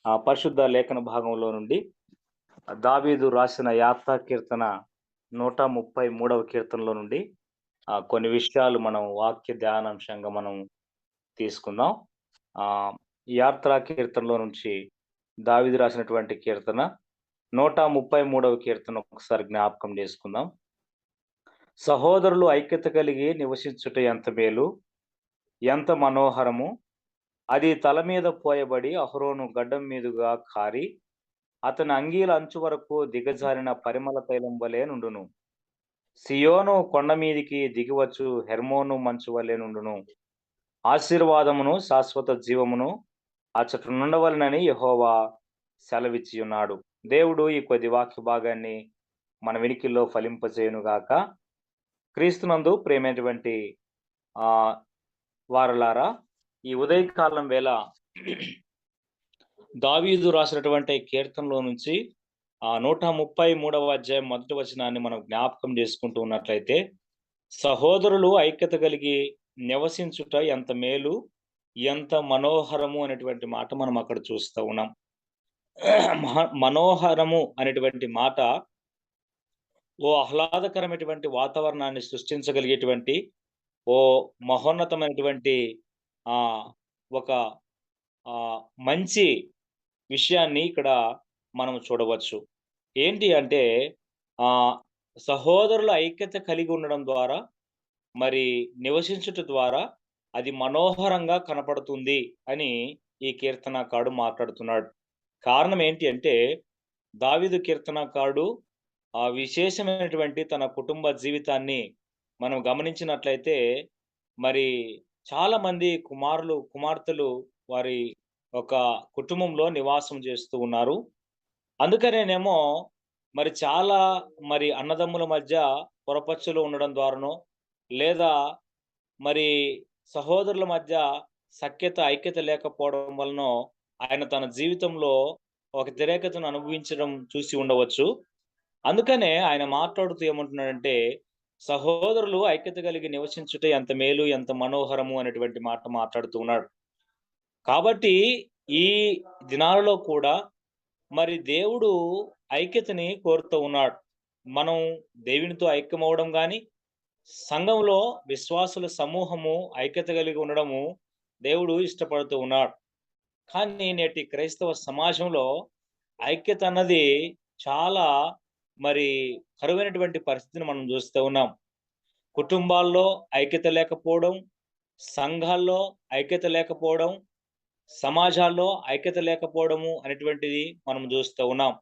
పరిశుద్ధ లేఖన భాగంలో నుండి దావీదు రాసిన యాత్రా కీర్తన 133వ కీర్తనలో నుండి కొన్ని విషయాలు మనం వాక్య ధ్యానాంశంగా మనం తీసుకుందాం. ఈ యాత్రా కీర్తనలో నుంచి దావీదు రాసినటువంటి కీర్తన 133వ కీర్తన ఒకసారి జ్ఞాపకం చేసుకుందాం. సహోదరులు ఐక్యత కలిగి నివసించుట ఎంత మేలు, ఎంత మనోహరము! అది తల మీద పోయబడి అహరోను గడ్డం మీదుగా కారి అతని అంగీల అంచు వరకు దిగజారిన పరిమళ తైలం వలె నుండును. సియోను కొండ మీదికి దిగివచ్చు హెర్మోను మంచు వలె నుండును. ఆశీర్వాదమును శాశ్వత జీవమును అచ్చట నుండవలనని యెహోవా సెలవిచ్చి ఉన్నాడు. దేవుడు ఈ కొద్ది వాక్య భాగాన్ని మన వినికిల్లో ఫలింపజేయునుగాక. క్రీస్తునందు ప్రేమైనటువంటి ఆ వారలారా, ఈ ఉదయకాలం వేళ దావీదు రాసినటువంటి కీర్తనలో నుంచి 133వ అధ్యాయం మొదటి వచనాన్ని మనం జ్ఞాపకం చేసుకుంటూ ఉన్నట్లయితే, సహోదరులు ఐక్యత కలిగి నివసించుట ఎంత మేలు, ఎంత మనోహరము అనేటువంటి మాట మనం అక్కడ చూస్తూ ఉన్నాం. మనోహరము అనేటువంటి మాట ఓ ఆహ్లాదకరమైనటువంటి వాతావరణాన్ని సృష్టించగలిగేటువంటి ఓ మహోన్నతమైనటువంటి ఆ ఒక మంచి విషయాన్ని ఇక్కడ మనం చూడవచ్చు. ఏంటి అంటే సహోదరుల ఐక్యత కలిగి ఉండడం ద్వారా, మరి నివసించుట ద్వారా అది మనోహరంగా కనపడుతుంది అని ఈ కీర్తనకారుడు మాట్లాడుతున్నాడు. కారణం ఏంటి అంటే, దావీదు కీర్తనకారుడు విశేషమైనటువంటి తన కుటుంబ జీవితాన్ని మనం గమనించినట్లయితే, మరి చాలా మంది కుమార్తెలు వారి ఒక కుటుంబంలో నివాసం చేస్తూ ఉన్నారు. అందుకనేనేమో మరి చాలా అన్నదమ్ముల మధ్య పొరపచ్చులు ఉండడం ద్వారానో, లేదా మరి సహోదరుల మధ్య ఐక్యత లేకపోవడం వలనో ఆయన తన జీవితంలో ఒక వ్యతిరేకతను అనుభవించడం చూసి ఉండవచ్చు. అందుకనే ఆయన మాట్లాడుతూ ఏమంటున్నాడంటే, సహోదరులు ఐక్యత కలిగి నివసించుట ఎంత మేలు, ఎంత మనోహరము అనేటువంటి మాట మాట్లాడుతూ ఉన్నాడు. కాబట్టి ఈ దినాలలో కూడా మరి దేవుడు ఐక్యతని కోరుతూ ఉన్నాడు. మనం దేవునితో ఐక్యమవ్వడం గాని, సంఘంలో విశ్వాసుల సమూహము ఐక్యత కలిగి ఉండడము దేవుడు ఇష్టపడుతూ ఉన్నాడు. కానీ నేటి క్రైస్తవ సమాజంలో ఐక్యత అన్నది చాలా కరువైనటువంటి పరిస్థితిని మనం చూస్తూ ఉన్నాం. కుటుంబాల్లో ఐక్యత లేకపోవడం, సంఘాల్లో ఐక్యత లేకపోవడం, సమాజాల్లో ఐక్యత లేకపోవడము అనేటువంటిది మనం చూస్తూ ఉన్నాం.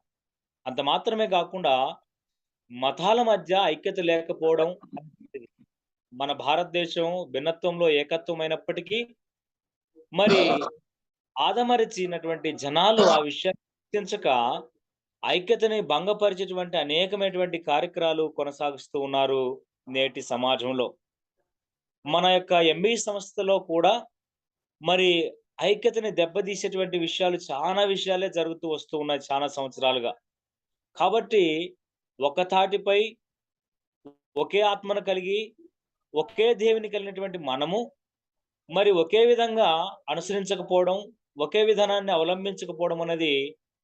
అంత మాత్రమే కాకుండా మతాల మధ్య ఐక్యత లేకపోవడం. మన భారతదేశం భిన్నత్వంలో ఏకత్వమైనప్పటికీ మరి ఆదమరిచినటువంటి జనాలు ఆ విషయాన్ని గుర్తించక ఐక్యతని భంగపరిచేటువంటి అనేకమైనటువంటి కార్యక్రమాలు కొనసాగిస్తూ ఉన్నారు నేటి సమాజంలో. మన యొక్క ఎంబీ సంస్థలో కూడా మరి ఐక్యతని దెబ్బతీసేటువంటి విషయాలు చాలా విషయాలే జరుగుతూ వస్తూ ఉన్నాయి చాలా సంవత్సరాలుగా. కాబట్టి ఒక తాటిపై ఒకే ఆత్మను కలిగి, ఒకే దేవుని కలిగినటువంటి మనము మరి ఒకే విధంగా అనుసరించకపోవడం, ఒకే విధానాన్ని అవలంబించకపోవడం అనేది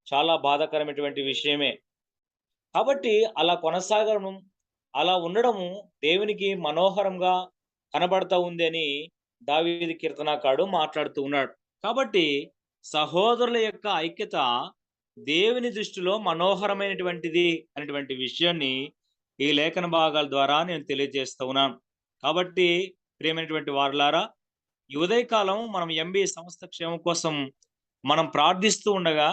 చాలా బాధాకరమైనటువంటి విషయమే. కాబట్టి అలా కొనసాగడం, అలా ఉండడము దేవునికి మనోహరంగా కనబడతా ఉంది అని దావీదు కీర్తనకారుడు మాట్లాడుతూ ఉన్నాడు. కాబట్టి సహోదరుల యొక్క ఐక్యత దేవుని దృష్టిలో మనోహరమైనటువంటిది అనేటువంటి విషయాన్ని ఈ లేఖన భాగాల ద్వారా నేను తెలియజేస్తూ ఉన్నాను. కాబట్టి ప్రియమైనటువంటి వారలారా, ఈ ఉదయకాలం మనం ఎంబీ సంస్థ క్షేమం కోసం మనం ప్రార్థిస్తూ ఉండగా,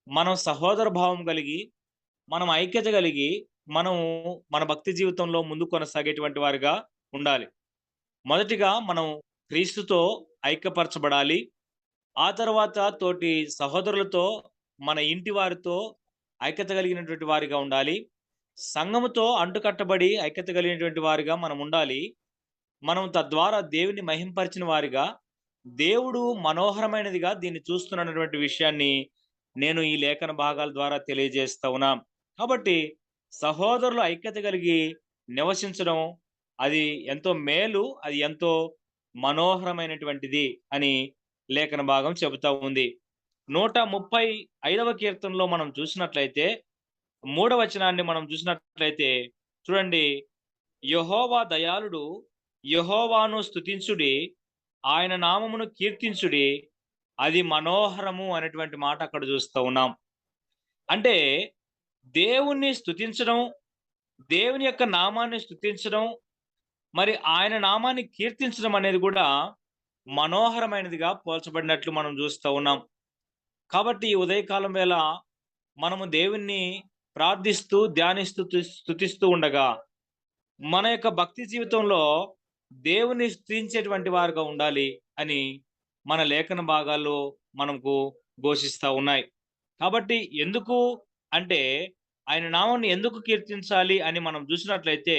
మనం సహోదర భావం కలిగి, మనం ఐక్యత కలిగి, మనం మన భక్తి జీవితంలో ముందుకు కొనసాగేటువంటి వారిగా ఉండాలి. మొదటిగా మనం క్రీస్తుతో ఐక్యపరచబడాలి. ఆ తర్వాత తోటి సహోదరులతో, మన ఇంటి వారితో ఐక్యత కలిగినటువంటి వారిగా ఉండాలి. సంఘముతో అంటుకట్టబడి ఐక్యత కలిగినటువంటి వారిగా మనం ఉండాలి. మనం తద్వారా దేవుని మహింపరిచిన వారిగా, దేవుడు మనోహరమైనదిగా దీన్ని చూస్తున్నటువంటి విషయాన్ని నేను ఈ లేఖన భాగాల ద్వారా తెలియజేస్తా ఉన్నాం. కాబట్టి సహోదరులు ఐక్యత కలిగి నివసించడం అది ఎంతో మేలు, అది ఎంతో మనోహరమైనటువంటిది అని లేఖన భాగం చెబుతా ఉంది. 135వ కీర్తనలో మనం చూసినట్లయితే, మూడవ వచనాన్ని మనం చూసినట్లయితే చూడండి. యెహోవా దయాళుడు, యెహోవాను స్తుతించుడి, ఆయన నామమును కీర్తించుడి, అది మనోహరము అనేటువంటి మాట అక్కడ చూస్తూ ఉన్నాం. అంటే దేవుణ్ణి స్తుతించడం, దేవుని యొక్క నామాన్ని స్తుతించడం, మరి ఆయన నామాన్ని కీర్తించడం అనేది కూడా మనోహరమైనదిగా పోల్చబడినట్లు మనం చూస్తూ ఉన్నాం. కాబట్టి ఈ ఉదయకాలం వేళ మనము దేవుణ్ణి ప్రార్థిస్తూ, ధ్యానిస్తూ, స్తుతిస్తూ ఉండగా, మన యొక్క భక్తి జీవితంలో దేవుని స్తుతించేటువంటి వారుగా ఉండాలి అని మన లేఖన భాగాల్లో మనకు ఘోషిస్తా ఉన్నాయి. కాబట్టి ఎందుకు అంటే, ఆయన నామాన్ని ఎందుకు కీర్తించాలి అని మనం చూసినట్లయితే,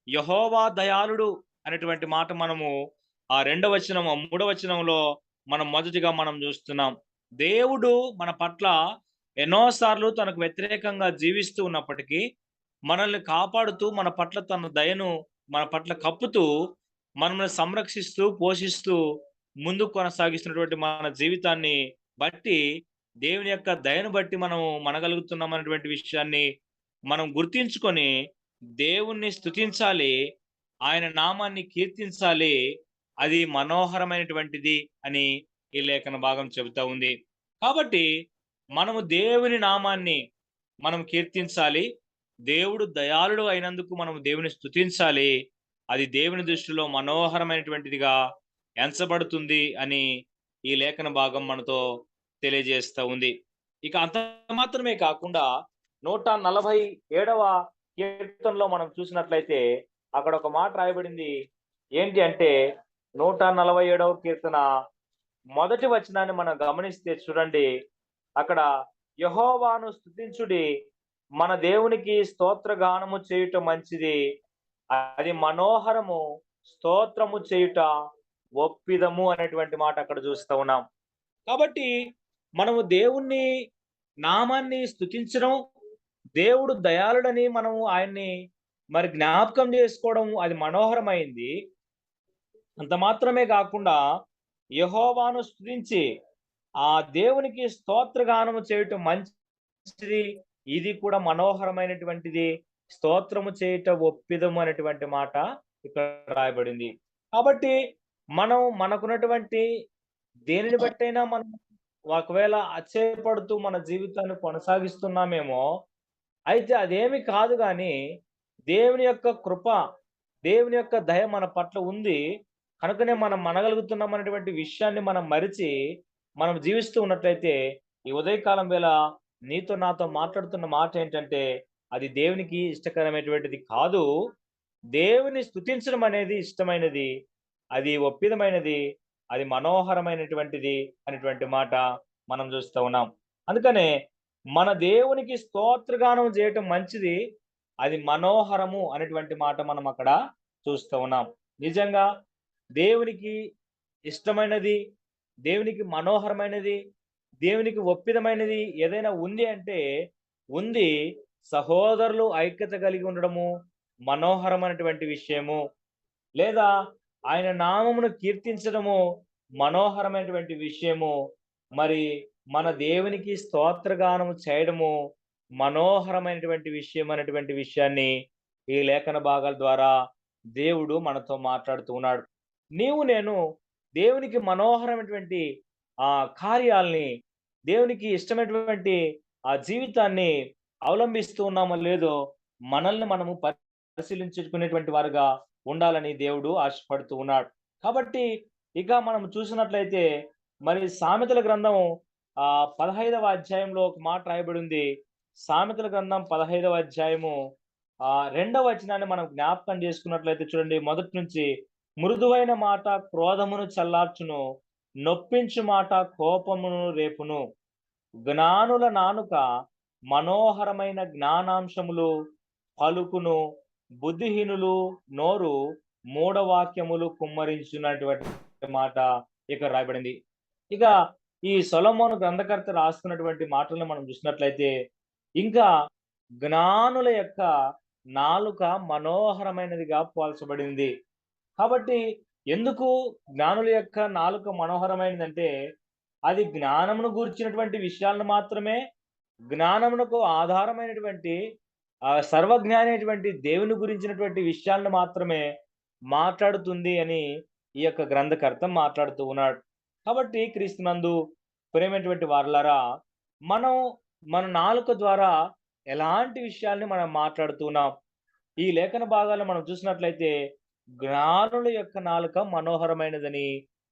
యెహోవా దయాళుడు అనేటువంటి మాట మనము ఆ రెండవ వచనం, ఆ మూడవ వచనంలో మనం మొదటిగా మనం చూస్తున్నాం. దేవుడు మన పట్ల ఎన్నో సార్లు తనకు వ్యతిరేకంగా జీవిస్తూ ఉన్నప్పటికీ, మనల్ని కాపాడుతూ, మన పట్ల తన దయను మన పట్ల కప్పుతూ, మనల్ని సంరక్షిస్తూ, పోషిస్తూ, ముందుకు కొనసాగిస్తున్నటువంటి మన జీవితాన్ని బట్టి, దేవుని యొక్క దయను బట్టి మనం మనగలుగుతున్నాం అనేటువంటి విషయాన్ని మనం గుర్తించుకొని, దేవుణ్ణి స్తుతించాలి, ఆయన నామాన్ని కీర్తించాలి. అది మనోహరమైనటువంటిది అని ఈ లేఖన భాగం చెబుతా ఉంది. కాబట్టి మనము దేవుని నామాన్ని మనం కీర్తించాలి. దేవుడు దయాళుడు అయినందుకు మనం దేవుని స్తుతించాలి. అది దేవుని దృష్టిలో మనోహరమైనటువంటిదిగా ఎంచబడుతుంది అని ఈ లేఖన భాగం మనతో తెలియజేస్తా ఉంది. ఇక అంత మాత్రమే కాకుండా 147వ కీర్తనలో మనం చూసినట్లయితే అక్కడ ఒక మాట రాయబడింది. ఏంటి అంటే 147వ కీర్తన మొదటి వచనాన్ని మనం గమనిస్తే చూడండి. అక్కడ యెహోవాను స్తుతించుడి, మన దేవునికి స్తోత్రగానము చేయుట మంచిది, అది మనోహరము, స్తోత్రము చేయుట ఒప్పిదము అనేటువంటి మాట అక్కడ చూస్తా ఉన్నాం. కాబట్టి మనము దేవుణ్ణి నామాన్ని స్తుతించడం, దేవుడు దయాళుడని మనము ఆయన్ని మరి జ్ఞాపకం చేసుకోవడం అది మనోహరమైంది. అంత మాత్రమే కాకుండా యెహోవాను స్తుతించి, ఆ దేవునికి స్తోత్రగానము చేయటం మంచిది. ఇది కూడా మనోహరమైనటువంటిది. స్తోత్రము చేయుట ఒప్పిదము అనేటువంటి మాట ఇక్కడ రాయబడింది. కాబట్టి మనం మనకున్నటువంటి దేనిని బట్టైనా మనం ఒకవేళ అతిశయపడుతూ మన జీవితాన్ని కొనసాగిస్తున్నామేమో, అయితే అదేమి కాదు గానీ, దేవుని యొక్క కృప, దేవుని యొక్క దయ మన పట్ల ఉంది. కనుకనే మనం మనగలుగుతున్నాం అనేటువంటి విషయాన్ని మనం మరిచి, మనం జీవిస్తూ ఉన్నట్లయితే, ఈ ఉదయకాలం వేళ నీతో నాతో మాట్లాడుతున్న మాట ఏంటంటే, అది దేవునికి ఇష్టకరమైనటువంటిది కాదు. దేవుని స్తుతించడం అనేది ఇష్టమైనది. అది ఒప్పిదమైనది. అది మనోహరమైనటువంటిది అనేటువంటి మాట మనం చూస్తా ఉన్నాం. అందుకనే మన దేవునికి స్తోత్రగానం చేయటం మంచిది. అది మనోహరము అనేటువంటి మాట మనం అక్కడ చూస్తూ ఉన్నాం. నిజంగా దేవునికి ఇష్టమైనది, దేవునికి మనోహరమైనది, దేవునికి ఒప్పిదమైనది ఏదైనా ఉంది అంటే ఉంది. సహోదరులు ఐక్యత కలిగి ఉండడము మనోహరమైనటువంటి విషయము. లేదా ఆయన నామమును కీర్తించడము మనోహరమైనటువంటి విషయము. మరి మన దేవునికి స్తోత్రగానము చేయడము మనోహరమైనటువంటి విషయం అనేటువంటి విషయాన్ని ఈ లేఖన భాగాల ద్వారా దేవుడు మనతో మాట్లాడుతూ ఉన్నాడు. నీవు నేను దేవునికి మనోహరమైనటువంటి కార్యాల్ని, దేవునికి ఇష్టమైనటువంటి ఆ జీవితాన్ని అవలంబిస్తూ ఉన్నామో లేదో మనల్ని మనము పరిశీలించుకునేటువంటి వారుగా ఉండాలని దేవుడు ఆశపడుతూ ఉన్నాడు. కాబట్టి ఇక మనం చూసినట్లయితే మరి సామెతల గ్రంథం 15వ అధ్యాయంలో ఒక మాట రాయబడి ఉంది. సామెతల గ్రంథం 15వ అధ్యాయము 2వ వచనాన్ని మనం జ్ఞాపకం చేసుకున్నట్లయితే చూడండి, మొదటి నుంచి మృదువైన మాట క్రోధమును చల్లార్చును, నొప్పించు మాట కోపమును రేపును. జ్ఞానుల నాలుక మనోహరమైన జ్ఞానాంశములు పలుకును, బుద్ధిహీనులు నోరు మూఢవాక్యములు కుమ్మరించున్నటువంటి మాట ఇక్కడ రాయబడింది. ఇక ఈ సొలొమోను గ్రంథకర్త రాస్తున్నటువంటి మాటలను మనం చూసినట్లయితే, ఇంకా జ్ఞానుల యొక్క నాలుక మనోహరమైనదిగా పోల్చబడింది. కాబట్టి ఎందుకు జ్ఞానుల యొక్క నాలుక మనోహరమైనదంటే, అది జ్ఞానమును గూర్చినటువంటి విషయాలను మాత్రమే, జ్ఞానమునకు ఆధారమైనటువంటి సర్వజ్ఞాని అయినటువంటి దేవుని గురించినటువంటి విషయాలను మాత్రమే మాట్లాడుతుంది అని ఈ యొక్క గ్రంథకర్త మాట్లాడుతూ ఉన్నాడు. కాబట్టి క్రీస్తునందు ప్రియమైనటువంటి వారలారా, మనం మన నాలుక ద్వారా ఎలాంటి విషయాల్ని మనం మాట్లాడుతున్నాం? ఈ లేఖన భాగాల్లో మనం చూసినట్లయితే జ్ఞానుల యొక్క నాలుక మనోహరమైనదని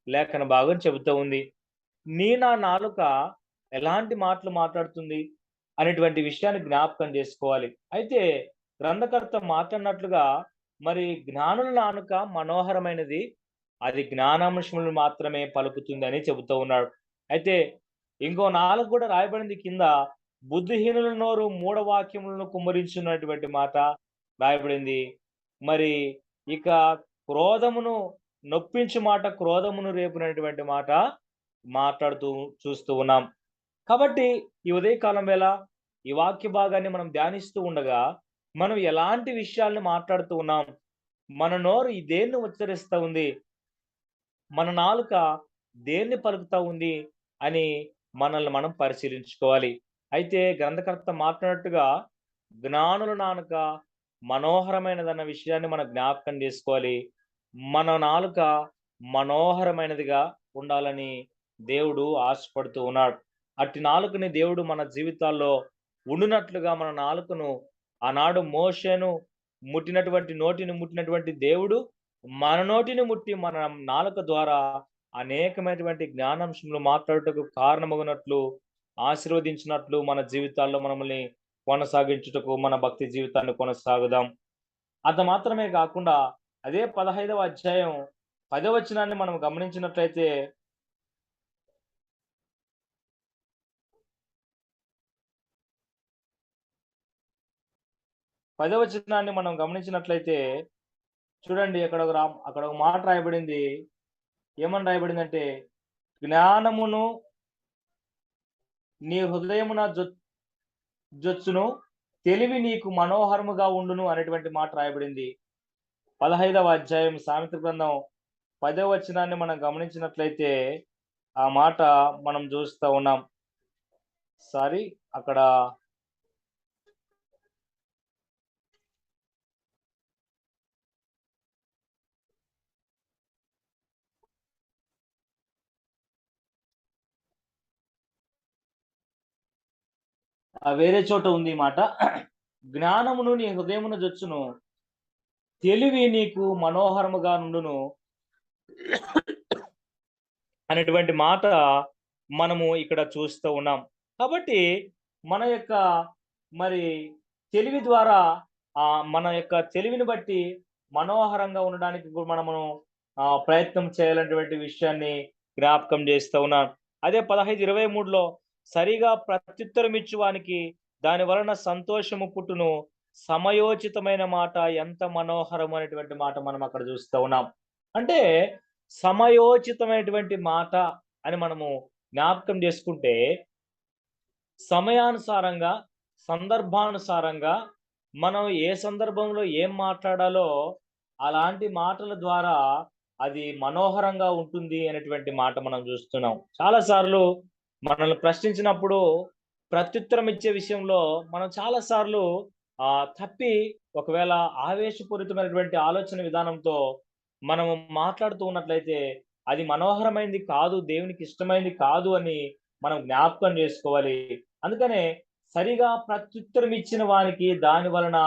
లేఖన భాగం చెబుతూ ఉంది. నా నాలుక ఎలాంటి మాటలు మాట్లాడుతుంది అనేటువంటి విషయాన్ని జ్ఞాపకం చేసుకోవాలి. అయితే గ్రంథకర్త మాట్లాడినట్లుగా మరి జ్ఞానుల నాలుక మనోహరమైనది. అది జ్ఞానాంశములు మాత్రమే పలుకుతుందని చెబుతూ ఉన్నాడు. అయితే ఇంకో నాలుక కూడా రాయబడింది కింద, బుద్ధిహీనుల నోరు మూఢవాక్యములను కుమ్మరించున్నటువంటి మాట రాయబడింది. మరి ఇక క్రోధమును నొప్పించు మాట, క్రోధమును రేపునటువంటి మాట మాట్లాడుతూ చూస్తూ ఉన్నాం. కాబట్టి ఈ ఉదయకాలం వేళ ఈ వాక్య భాగాన్ని మనం ధ్యానిస్తూ ఉండగా, మనం ఎలాంటి విషయాలను మాట్లాడుతూ ఉన్నాం? మన నోరు దేన్ని ఉచ్చరిస్తా ఉంది? మన నాలుక దేన్ని పలుకుతా ఉంది అని మనల్ని మనం పరిశీలించుకోవాలి. అయితే గ్రంథకర్త మాట్లాడినట్టుగా జ్ఞానుల నాలుక మనోహరమైనదన్న విషయాన్ని మనం జ్ఞాపకం చేసుకోవాలి. మన నాలుక మనోహరమైనదిగా ఉండాలని దేవుడు ఆశపడుతూ ఉన్నాడు. అట్టి నాలుకని దేవుడు మన జీవితాల్లో ఉండునట్లుగా మన నాలుకను ఆనాడు మోషేను నోటిని ముట్టినటువంటి దేవుడు మన నోటిని ముట్టి మన నాలుక ద్వారా అనేకమైనటువంటి జ్ఞానాంశములు మాట్లాడుటకు కారణమగునట్లు ఆశీర్వదించినట్లు మన జీవితాల్లో మనల్ని కొనసాగించుటకు మన భక్తి జీవితాన్ని కొనసాగుదాం. అంత మాత్రమే కాకుండా అదే 15వ అధ్యాయం 10వ వచనాన్ని మనం గమనించినట్లయితే, 10వ వచనాన్ని మనం గమనించినట్లయితే చూడండి, అక్కడ ఒక మాట రాయబడింది. ఏమని రాయబడిందంటే, జ్ఞానమును నీ హృదయమున జొచ్చును, తెలివి నీకు మనోహరముగా ఉండును అనేటువంటి మాట రాయబడింది. 15వ అధ్యాయం సామెతల గ్రంథం 10వ వచనాన్ని మనం గమనించినట్లయితే ఆ మాట మనం చూస్తా ఉన్నాం. సారీ, అక్కడ వేరే చోట ఉంది ఈ మాట. జ్ఞానమును నీ హృదయమున జొచ్చును, తెలివి నీకు మనోహరముగా నుండును అనేటువంటి మాట మనము ఇక్కడ చూస్తూ ఉన్నాం. కాబట్టి మన యొక్క మరి తెలివి ద్వారా మన యొక్క తెలివిని బట్టి మనోహరంగా ఉండడానికి మనము ప్రయత్నం చేయాలనేటువంటి విషయాన్ని జ్ఞాపకం చేస్తూ ఉన్నాను. అదే 15:23లో సరిగా ప్రత్యుత్తరం ఇచ్చువానికి దాని వలన సంతోషము పుట్టును, సమయోచితమైన మాట ఎంత మనోహరం అనేటువంటి మాట మనం అక్కడ చూస్తూ ఉన్నాం. అంటే సమయోచితమైనటువంటి మాట అని మనము జ్ఞాపకం చేసుకుంటే, సమయానుసారంగా, సందర్భానుసారంగా మనం ఏ సందర్భంలో ఏం మాట్లాడాలో అలాంటి మాటల ద్వారా అది మనోహరంగా ఉంటుంది అనేటువంటి మాట మనం చూస్తున్నాం. చాలా సార్లు మనల్ని ప్రశ్నించినప్పుడు ప్రత్యుత్తరం ఇచ్చే విషయంలో మనం చాలా సార్లు తప్పి, ఒకవేళ ఆవేశపూరితమైనటువంటి ఆలోచన విధానంతో మనము మాట్లాడుతూ ఉన్నట్లయితే అది మనోహరమైనది కాదు, దేవునికి ఇష్టమైనది కాదు అని మనం జ్ఞాపకం చేసుకోవాలి. అందుకనే సరిగా ప్రత్యుత్తరం ఇచ్చిన వానికి దాని వలన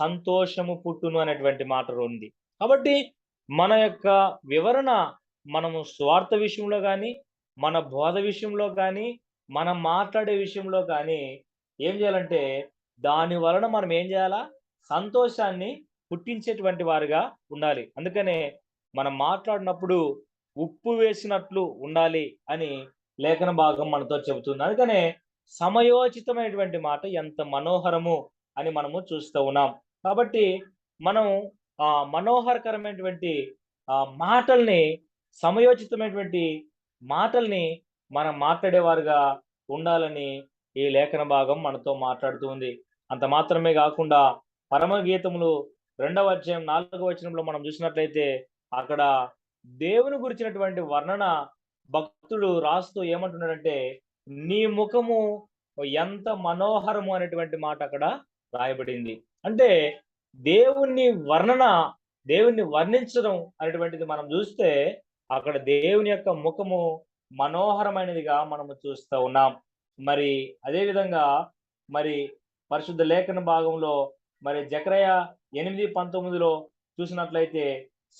సంతోషము పుట్టును అనేటువంటి మాట ఉంది. కాబట్టి మన యొక్క వివరణ మనము స్వార్థ విషయంలో గాని, మన బోధ విషయంలో గాని, మనం మాట్లాడే విషయంలో గాని ఏం చేయాలంటే, దాని వలన మనం ఏం చేయాలా? సంతోషాన్ని పుట్టించేటువంటి వారుగా ఉండాలి. అందుకనే మనం మాట్లాడినప్పుడు ఉప్పు వేసినట్లు ఉండాలి అని లేఖన భాగం మనతో చెబుతుంది. అందుకనే సమయోచితమైనటువంటి మాట ఎంత మనోహరము అని మనము చూస్తూ ఉన్నాం. కాబట్టి మనం మనోహరకరమైనటువంటి మాటల్ని, సమయోచితమైనటువంటి మాటల్ని మనం మాట్లాడేవారుగా ఉండాలని ఈ లేఖన భాగం మనతో మాట్లాడుతూ ఉంది. అంత మాత్రమే కాకుండా పరమగీతములు 2వ అధ్యాయం 4వ వచనంలో మనం చూసినట్లయితే అక్కడ దేవుని గురించినటువంటి వర్ణన భక్తుడు రాస్తూ ఏమంటున్నాడంటే, నీ ముఖము ఎంత మనోహరము అనేటువంటి మాట అక్కడ రాయబడింది. అంటే దేవుని వర్ణన, దేవుణ్ణి వర్ణించడం అనేటువంటిది మనం చూస్తే, అక్కడ దేవుని యొక్క ముఖము మనోహరమైనదిగా మనము చూస్తా ఉన్నాం. మరి అదే విధంగా మరి పరిశుద్ధ లేఖన భాగంలో మరి జెకర్యా 8:19లో చూసినట్లయితే,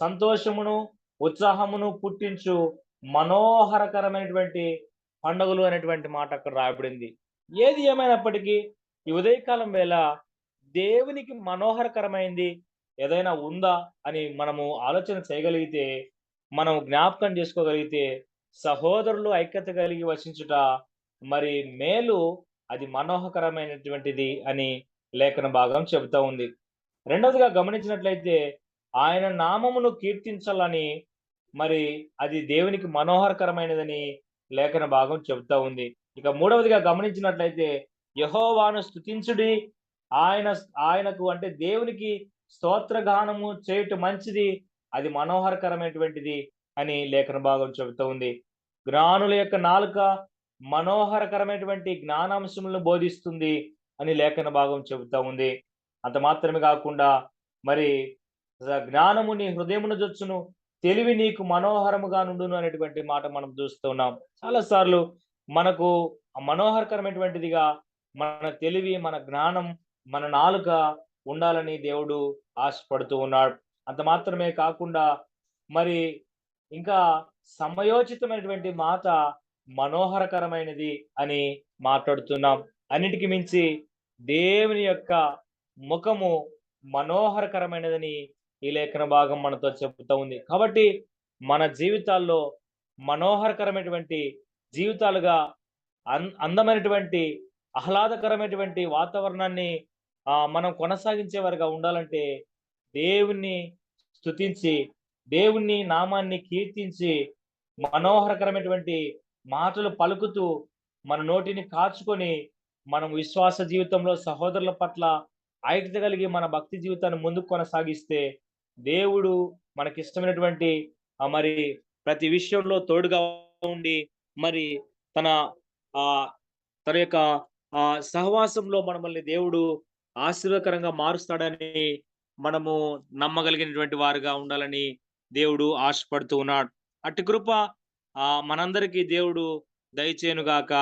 సంతోషమును, ఉత్సాహమును పుట్టించు మనోహరకరమైనటువంటి పండుగలు అనేటువంటి మాట అక్కడ రాయబడింది. ఏది ఏమైనప్పటికీ ఈ ఉదయకాలం వేళ దేవునికి మనోహరకరమైంది ఏదైనా ఉందా అని మనము ఆలోచన చేయగలిగితే, మనం జ్ఞాపకం చేసుకోగలిగితే, సహోదరులు ఐక్యత కలిగి వసించుట మరి మేలు, అది మనోహరకరమైనటువంటిది అని లేఖన భాగం చెబుతా ఉంది. రెండవదిగా గమనించినట్లయితే, ఆయన నామమును కీర్తించాలని మరి అది దేవునికి మనోహరకరమైనదని లేఖన భాగం చెబుతా ఉంది. ఇక మూడవదిగా గమనించినట్లయితే, యెహోవాను స్తుతించుడి. ఆయన ఆయనకు అంటే దేవునికి స్తోత్రగానము చేయుట మంచిది. అది మనోహరకరమైనటువంటిది అని లేఖన భాగం చెబుతూ ఉంది. జ్ఞానుల యొక్క నాలుక మనోహరకరమైనటువంటి జ్ఞానాంశములను బోధిస్తుంది అని లేఖన భాగం చెబుతా ఉంది. అంత మాత్రమే కాకుండా మరి జ్ఞానము నీ హృదయమును జొచ్చును, తెలివి నీకు మనోహరముగా నుండును అనేటువంటి మాట మనం చూస్తూ ఉన్నాం. చాలా సార్లు మనకు మనోహరకరమైనటువంటిదిగా మన తెలివి, మన జ్ఞానం, మన నాలుక ఉండాలని దేవుడు ఆశపడుతూ ఉన్నాడు. అంత మాత్రమే కాకుండా మరి ఇంకా సమయోచితమైనటువంటి మాట మనోహరకరమైనది అని మాట్లాడుతున్నాం. అన్నిటికి మించి దేవుని యొక్క ముఖము మనోహరకరమైనదని ఈ లేఖన భాగం మనతో చెబుతా ఉంది. కాబట్టి మన జీవితాల్లో మనోహరకరమైనటువంటి జీవితాలుగా అందమైనటువంటి, ఆహ్లాదకరమైనటువంటి వాతావరణాన్ని మనం కొనసాగించేవారుగా ఉండాలంటే, దేవుణ్ణి స్తుతించి, దేవుని నామాన్ని కీర్తించి, మనోహరకరమైనటువంటి మాటలు పలుకుతూ, మన నోటిని కాచుకొని, మనం విశ్వాస జీవితంలో సహోదరుల పట్ల ఐక్యత కలిగి మన భక్తి జీవితాన్ని ముందుకు కొనసాగిస్తే, దేవుడు మనకిష్టమైనటువంటి మరి ప్రతి విషయంలో తోడుగా ఉండి, మరి తన ఆహ్, తన యొక్క సహవాసంలో మనల్ని దేవుడు ఆశీర్వాదకరంగా మారుస్తాడని మనము నమ్మగలిగినటువంటి వారుగా ఉండాలని దేవుడు ఆశపడుతూ ఉన్నాడు. అట్టి కృప మనందరికీ దేవుడు దయచేయునుగాక.